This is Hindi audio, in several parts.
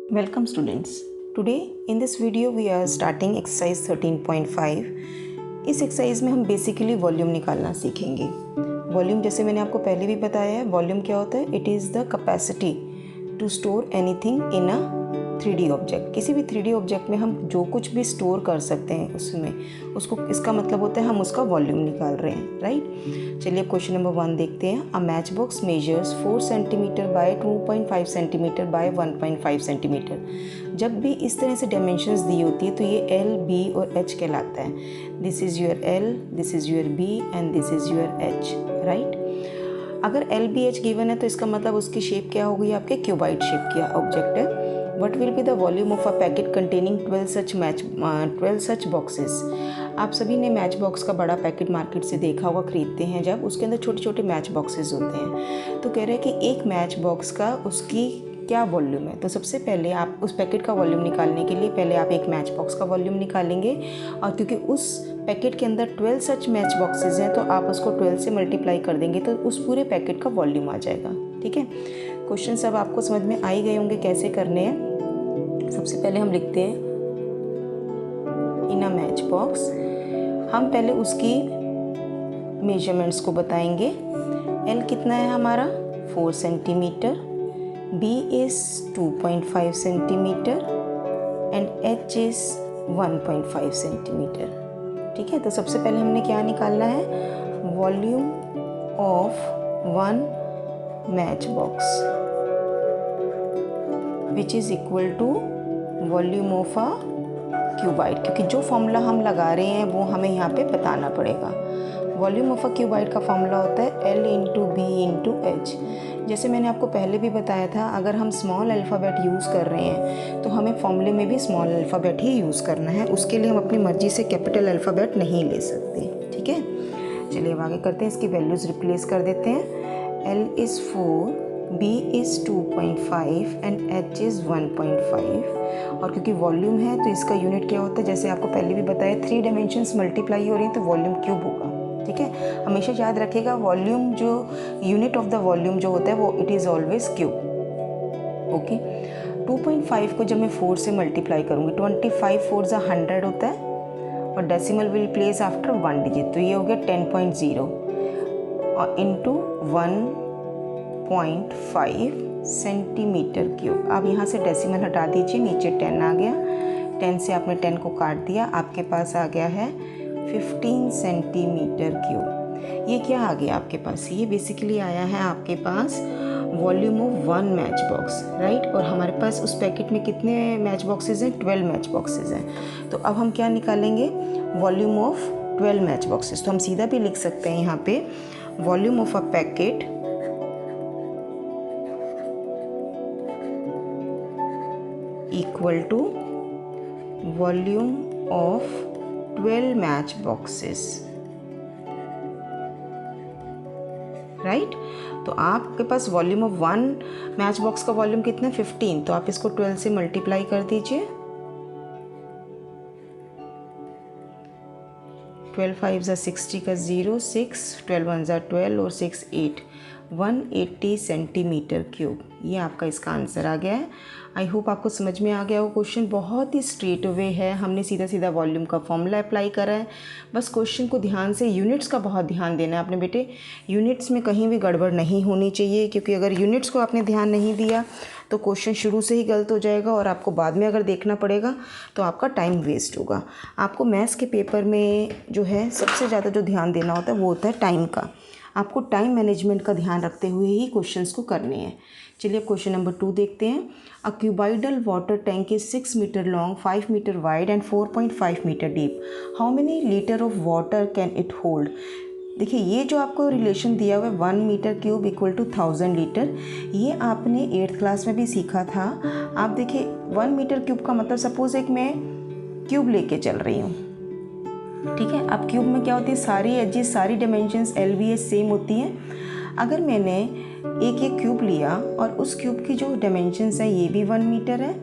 Welcome students. Today in this video we are starting exercise 13.5. इस एक्सरसाइज में हम बेसिकली वॉल्यूम निकालना सीखेंगे। वॉल्यूम जैसे मैंने आपको पहले भी बताया है, वॉल्यूम क्या होता है? It is the capacity to store anything in a 3D object. किसी भी 3D ऑब्जेक्ट में हम जो कुछ भी स्टोर कर सकते हैं उसमें उसको इसका मतलब होता है हम उसका वॉल्यूम निकाल रहे हैं, राइट। चलिए क्वेश्चन नंबर 1 देखते हैं। A match box measures 4 centimetre bye 2.5 centimetre bye 1.5 centimetre. जब भी इस तरह से डायमेंशंस दी होती है तो ये L, B और H कहलाता है। This is your L, this is your B and this is your H, right. अगर एल बी एच गिवन है तो इसका मतलब उसकी शेप क्या होगी? आपके क्यूबाइड शेप की ऑब्जेक्ट है। What will be the volume of a packet containing 12 such boxes. आप सभी ने मैच बॉक्स का बड़ा पैकेट मार्केट से देखा होगा, खरीदते हैं जब, उसके अंदर छोटे छोटे मैच बॉक्सेस होते हैं। तो कह रहे हैं कि एक मैच बॉक्स का उसकी क्या वॉल्यूम है। तो सबसे पहले आप उस पैकेट का वॉल्यूम निकालने के लिए पहले आप एक मैच बॉक्स का वॉल्यूम निकालेंगे, और क्योंकि उस पैकेट के अंदर 12 सच मैच बॉक्सेस हैं तो आप उसको 12 से मल्टीप्लाई कर देंगे तो उस पूरे पैकेट का वॉल्यूम आ जाएगा। ठीक है, क्वेश्चन सब आपको समझ में आ ही गए होंगे कैसे करने हैं। सबसे पहले हम लिखते हैं इन अ मैच बॉक्स। हम पहले उसकी मेजरमेंट्स को बताएंगे। एल कितना है हमारा? 4 centimetre, B is 2.5 centimetre and H is 1.5 centimetre. ठीक है, तो सबसे पहले हमने क्या निकालना है? Volume of one match box which is equal to volume of a cuboid, क्योंकि जो फॉर्मूला हम लगा रहे हैं वो हमें यहाँ पे बताना पड़ेगा। वॉल्यूम ऑफ अ क्यूबाइड का फॉर्मूला होता है L into B into H. जैसे मैंने आपको पहले भी बताया था, अगर हम स्मॉल अल्फ़ाबेट यूज़ कर रहे हैं तो हमें फॉर्मूले में भी स्मॉल अल्फ़ाबेट ही यूज़ करना है। उसके लिए हम अपनी मर्ज़ी से कैपिटल अल्फ़ाबेट नहीं ले सकते। ठीक है, चलिए अब आगे करते हैं। इसकी वैल्यूज़ रिप्लेस कर देते हैं। L is 4, B is 2.5 and H is 1.5। और क्योंकि वॉल्यूम है तो इसका यूनिट क्या होता है? जैसे आपको पहले भी बताया, 3 डायमेंशंस मल्टीप्लाई हो रही हैं तो वॉल्यूम क्यूब होगा। ठीक है, हमेशा याद रखिएगा वॉल्यूम जो यूनिट ऑफ द वॉल्यूम जो होता है वो it is always cube. Okay, 2.5 को जब मैं 4 से मल्टीप्लाई करूँगी, 25 4 ज़ा 100 होता है और decimal will place after 1 digit, तो ये हो गया 10.0 और इंटू 1.5 सेंटीमीटर क्यूब। अब यहाँ से डेसिमल हटा दीजिए, नीचे 10 आ गया। 10 से आपने 10 को काट दिया, आपके पास आ गया है 15 सेंटीमीटर क्यूब। ये क्या आ गया आपके पास? ये बेसिकली आया है आपके पास volume of one match box, right. और हमारे पास उस पैकेट में कितने मैच बॉक्सेस हैं? 12 मैच बॉक्सेस हैं। तो अब हम क्या निकालेंगे? Volume of 12 match boxes. तो हम सीधा भी लिख सकते हैं यहाँ पे volume of a packet equal to volume of 12 match boxes, right. तो आपके पास volume of one match box का वॉल्यूम कितना है? 15। तो आप इसको 12 से मल्टीप्लाई कर दीजिए। 12 5 ज़ा 60 का 0, 6, 12 1 ज़ा 12 और 6 8, 180 सेंटीमीटर क्यूब। ये आपका इसका आंसर आ गया है। आई होप आपको समझ में आ गया वो क्वेश्चन बहुत ही स्ट्रेट वे है। हमने सीधा सीधा वॉल्यूम का फॉर्मूला अप्लाई करा है। बस क्वेश्चन को ध्यान से, यूनिट्स का बहुत ध्यान देना है आपने बेटे। यूनिट्स में कहीं भी गड़बड़ नहीं होनी चाहिए, क्योंकि अगर यूनिट्स को आपने ध्यान नहीं दिया तो क्वेश्चन शुरू से ही गलत हो जाएगा और आपको बाद में अगर देखना पड़ेगा तो आपका टाइम वेस्ट होगा। आपको मैथ्स के पेपर में जो है सबसे ज़्यादा जो ध्यान देना होता है वो होता है टाइम का। आपको टाइम मैनेजमेंट का ध्यान रखते हुए ही क्वेश्चंस को करने हैं। चलिए क्वेश्चन नंबर 2 देखते हैं। A cuboidal water tank is 6 metre long, 5 metre wide and 4.5 metre deep. How many litre of water can it hold? देखिए, ये जो आपको रिलेशन दिया हुआ है 1 metre cube equal to 1000 litre, ये आपने 8th क्लास में भी सीखा था। आप देखिए 1 मीटर क्यूब का मतलब, सपोज एक मैं क्यूब लेके चल रही हूँ, ठीक है। अब क्यूब में क्या होती है? सारी एजेस, सारी dimensions L B H same होती हैं। अगर मैंने एक ये क्यूब लिया और उस क्यूब की जो डायमेंशंस हैं, ये भी 1 मीटर है,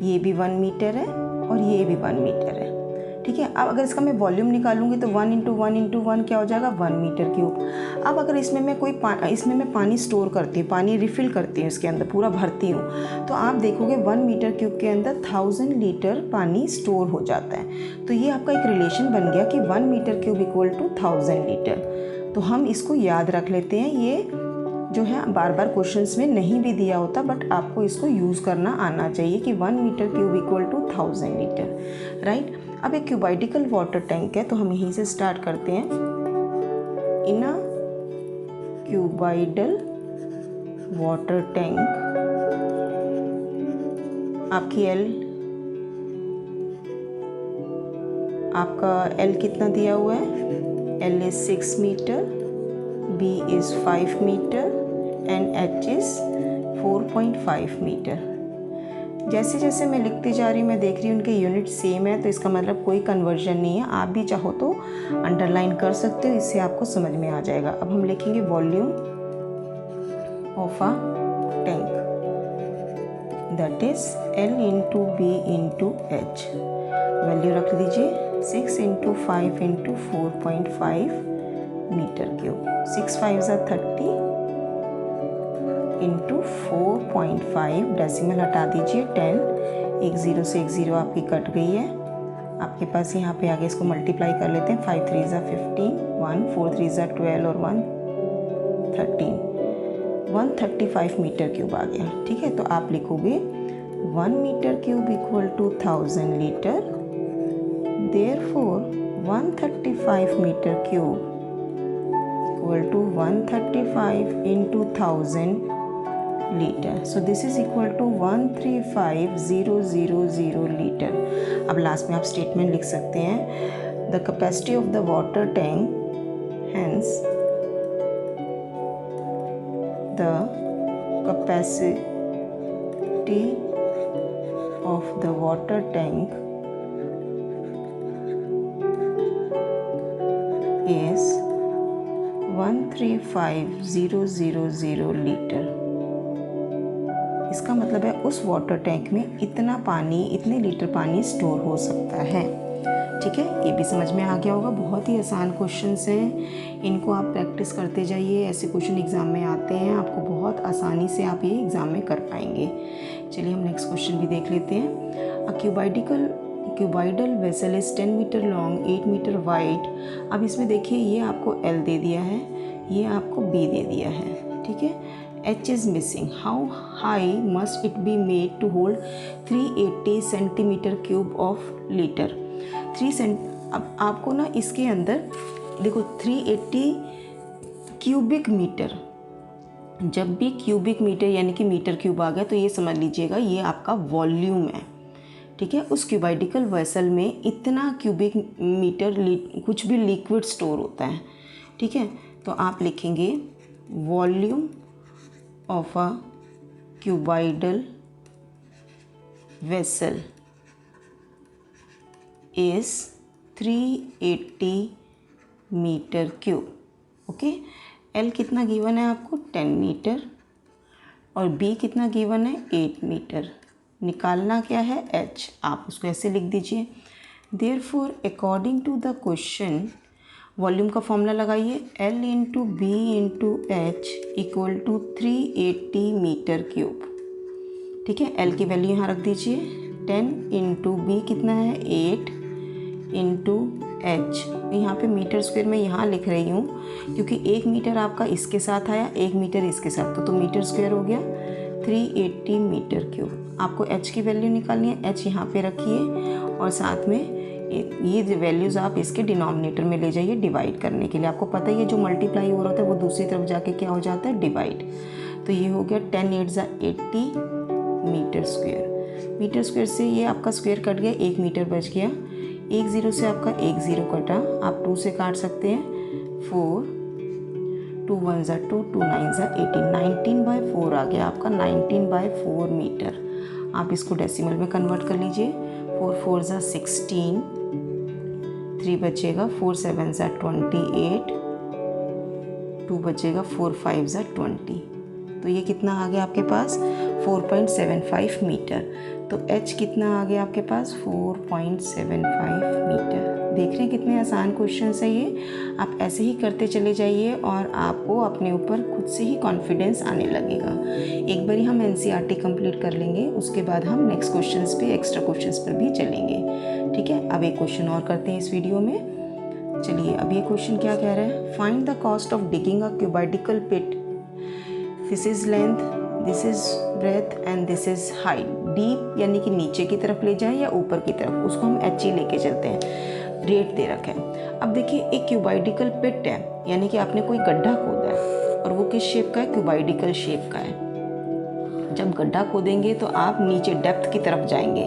ये भी 1 मीटर है और ये भी 1 मीटर है, ठीक है। अब अगर इसका मैं वॉल्यूम निकालूंगी तो 1 × 1 × 1 क्या हो जाएगा, 1 मीटर क्यूब। अब अगर इसमें मैं पानी स्टोर करती हूँ, पानी रिफ़िल करती हूँ, इसके अंदर पूरा भरती हूँ, तो आप देखोगे 1 मीटर क्यूब के अंदर 1000 लीटर पानी स्टोर हो जाता है। तो ये आपका एक रिलेशन बन गया कि 1 metre cube equal to 1000 litre. तो हम इसको याद रख लेते हैं। ये जो है बार बार क्वेश्चंस में नहीं भी दिया होता, बट आपको इसको यूज़ करना आना चाहिए कि 1 metre cube equal to 1000 litre, right. अब एक क्यूबाइटिकल वाटर टैंक है, तो हम यहीं से स्टार्ट करते हैं। In a cuboidal water tank, आपकी L कितना दिया हुआ है, L is 6 metre, B is 5 metre and H is 4.5 metre. जैसे जैसे मैं लिखती जा रही हूँ मैं देख रही हूँ उनके यूनिट सेम है, तो इसका मतलब कोई कन्वर्जन नहीं है। आप भी चाहो तो अंडरलाइन कर सकते हो, इससे आपको समझ में आ जाएगा। अब हम लिखेंगे volume of a tank, that is L × B × H। Value रख लीजिए 6 × 5 × 4.5 मीटर क्यूब। 6 5 = 30 इंटू 4.5, डेसिमल हटा दीजिए 10, एक ज़ीरो से एक ज़ीरो आपकी कट गई है। आपके पास यहाँ पे आगे इसको मल्टीप्लाई कर लेते हैं। 5 3 = 15, 1 4 3 = 12 और 1 13, 135 मीटर क्यूब आ गया। ठीक है, तो आप लिखोगे 1 metre cube equal to 1000 litre, therefore 135 metre cube equal to 135 × 1000 litre. So this is equal to 135,000 litre. अब लास्ट में आप स्टेटमेंट लिख सकते हैं, the capacity of the water tank, hence the capacity of the water tank is 135,000 litre. इसका मतलब है उस वाटर टैंक में इतना पानी, इतने लीटर पानी स्टोर हो सकता है। ठीक है, ये भी समझ में आ गया होगा। बहुत ही आसान क्वेश्चंस हैं, इनको आप प्रैक्टिस करते जाइए। ऐसे क्वेश्चन एग्ज़ाम में आते हैं, आपको बहुत आसानी से आप ये एग्ज़ाम में कर पाएंगे। चलिए हम नेक्स्ट क्वेश्चन भी देख लेते हैं। A cuboidal vessel is 10 metre long, 8 metre wide. अब इसमें देखिए, ये आपको L दे दिया है, ये आपको B दे दिया है। ठीक है, H is missing. How high must it be made to hold 380 centimetre cube of litre? अब आपको ना इसके अंदर देखो 380 क्यूबिक मीटर, जब भी क्यूबिक मीटर यानी कि मीटर क्यूब आ गया तो ये समझ लीजिएगा ये आपका वॉल्यूम है। ठीक है, उस क्यूबाइटिकल वेसल में इतना क्यूबिक मीटर कुछ भी लिक्विड स्टोर होता है। ठीक है, तो आप लिखेंगे volume of a cuboidal vessel is 380 metre cube. Okay, L कितना गिवन है आपको 10 मीटर और B कितना गिवन है 8 मीटर। निकालना क्या है H, आप उसको ऐसे लिख दीजिए। Therefore according to the question, volume का फॉर्मूला लगाइए, L × B × H equal to 380 metre cube. ठीक है, L की वैल्यू यहाँ रख दीजिए 10 × B कितना है 8 × H। यहाँ पे मीटर स्क्वायर में यहाँ लिख रही हूँ क्योंकि 1 मीटर आपका इसके साथ आया, 1 मीटर इसके साथ, तो मीटर स्क्वायर हो गया 380 मीटर क्यूब। आपको H की वैल्यू निकालनी है, H यहाँ पे रखिए और साथ में ये वैल्यूज़ आप इसके डिनोमिनेटर में ले जाइए डिवाइड करने के लिए। आपको पता ही है जो मल्टीप्लाई हो रहा होता है वो दूसरी तरफ जाके क्या हो जाता है, डिवाइड। तो ये हो गया 10 8 = 80 मीटर स्क्वायर। मीटर स्क्वायर से ये आपका स्क्वायर कट गया, 1 मीटर बच गया। 1 0 से आपका 1 0 कटा, आप 2 से काट सकते हैं 4, 2 1 = 2, 2 9 = 18, 19/4 आ गया आपका 19/4 मीटर। आप इसको डेसिमल में कन्वर्ट कर लीजिए। 4 4 = 16, 3 बचेगा, 4 7 = 28, 2 बचेगा, 4 5 = 20। तो ये कितना आ गया आपके पास 4.75 मीटर। तो h कितना आ गया आपके पास 4.75 मीटर। देख रहे हैं कितने आसान क्वेश्चन है ये। आप ऐसे ही करते चले जाइए और आपको अपने ऊपर खुद से ही कॉन्फिडेंस आने लगेगा। एक बारी हम NCERT कंप्लीट कर लेंगे, उसके बाद हम नेक्स्ट क्वेश्चंस पे, एक्स्ट्रा क्वेश्चंस पर भी चलेंगे। ठीक है, अब एक क्वेश्चन और करते हैं इस वीडियो में। चलिए, अब ये क्वेश्चन क्या कह रहा है, find the cost of digging a cuboidical pit, this is length, this is breadth and this is height. Deep यानी कि नीचे की तरफ ले जाएं या ऊपर की तरफ, उसको हम HE लेके चलते हैं। रेट दे रखा है। अब देखिए, एक क्यूबाइडिकल पिट है, यानी कि आपने कोई गड्ढा खोदा है और वो किस शेप का है, क्यूबाइडिकल शेप का है। जब गड्ढा खोदेंगे तो आप नीचे डेप्थ की तरफ जाएंगे,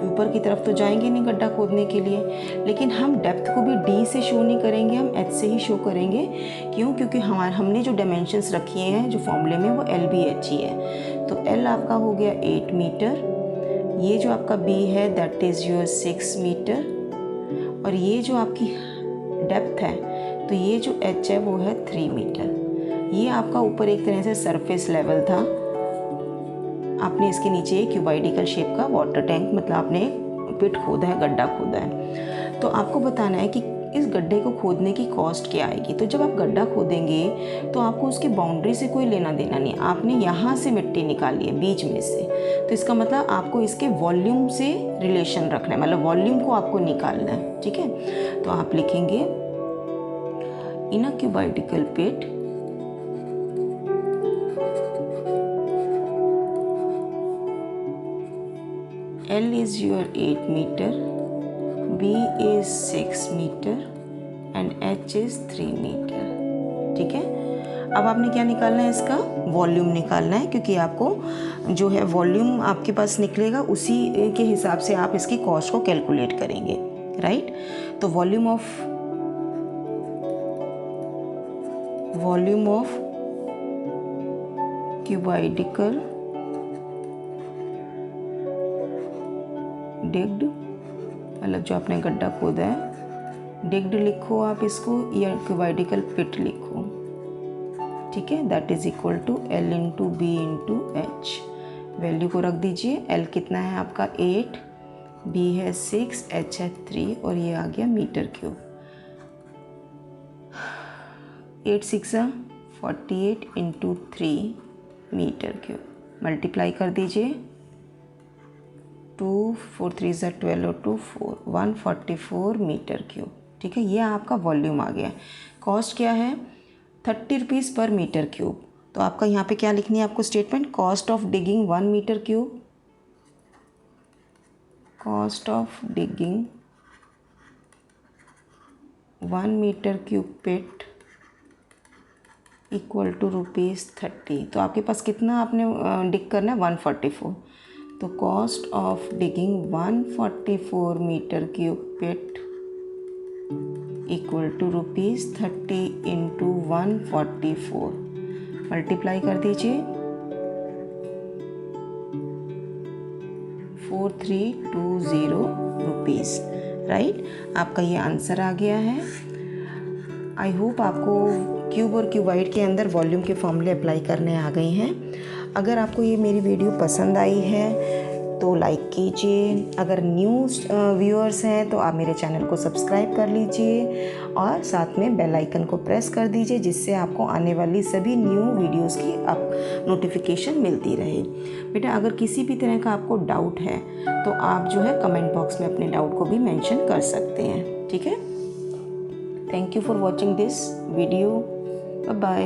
ऊपर की तरफ तो जाएंगे नहीं गड्ढा खोदने के लिए। लेकिन हम डेप्थ को भी D से शो नहीं करेंगे, हम H से ही शो करेंगे। क्यों? क्योंकि हमने जो डायमेंशंस रखी हैं जो फॉर्मूले में, वो LBHE है। तो L आपका हो गया 8 मीटर, ये जो आपका B है दैट इज़ योर 6 मीटर, और ये जो आपकी डेप्थ है तो ये जो H है वो है 3 मीटर। ये आपका ऊपर एक तरह से सरफेस लेवल था। आपने इसके नीचे एक क्यूबाइडिकल शेप का वाटर टैंक, मतलब आपने पिट खोदा है, गड्ढा खोदा है। तो आपको बताना है कि इस गड्ढे को खोदने की कॉस्ट क्या आएगी। तो जब आप गड्ढा खोदेंगे तो आपको उसकी बाउंड्री से कोई लेना देना नहीं, आपने यहाँ से मिट्टी निकाली है बीच में से। तो इसका मतलब आपको इसके वॉल्यूम से रिलेशन रखना है, मतलब वॉल्यूम को आपको निकालना है। ठीक है, तो आप लिखेंगे इन अ cuboidical pit L is your 8 meter, B is 6 meter and H is 3 meter। ठीक है, अब आपने क्या निकालना है, इसका वॉल्यूम निकालना है, क्योंकि आपको जो है वॉल्यूम आपके पास निकलेगा, उसी के हिसाब से आप इसकी कॉस्ट को कैलकुलेट करेंगे। राइट, तो वॉल्यूम ऑफ क्यूबाइडिकल डिग्ड, मतलब जो आपने गड्ढा खोदा है, डिग्ड लिखो आप इसको, या क्यूबाइडिकल पिट लिखो। ठीक है, that is equal to L into B into H। Value को रख दीजिए। L कितना है आपका 8, B है 6, H है 3, और ये आ गया metre cube. 8 6 48 into 3 metre cube. Multiply कर दीजिए, 2 4 3 12 और 2 4, 144 मीटर क्यूब। ठीक है, ये आपका वॉल्यूम आ गया। कॉस्ट क्या है, 30 रुपीज़ पर मीटर क्यूब। तो आपका यहाँ पे क्या लिखनी है आपको statement, cost of digging 1 metre cube, cost of digging 1 metre cube pit equal to ₹30। तो आपके पास कितना आपने डिग करना है, 144। तो cost of digging 144 metre cube pit equal to ₹30 into 144। Multiply कर दीजिए, 4320 रुपीज़। राइट, आपका ये आंसर आ गया है। आई होप आपको क्यूब और क्यूबाइड के अंदर वॉल्यूम के फॉर्मूले अप्लाई करने आ गए हैं। अगर आपको ये मेरी वीडियो पसंद आई है तो लाइक कीजिए। अगर न्यू व्यूअर्स हैं तो आप मेरे चैनल को सब्सक्राइब कर लीजिए और साथ में बेल आइकन को प्रेस कर दीजिए, जिससे आपको आने वाली सभी न्यू वीडियोस की नोटिफिकेशन मिलती रहे। बेटा, अगर किसी भी तरह का आपको डाउट है तो आप जो है कमेंट बॉक्स में अपने डाउट को भी मेंशन कर सकते हैं। ठीक है, thank you for watching this video. Bye bye.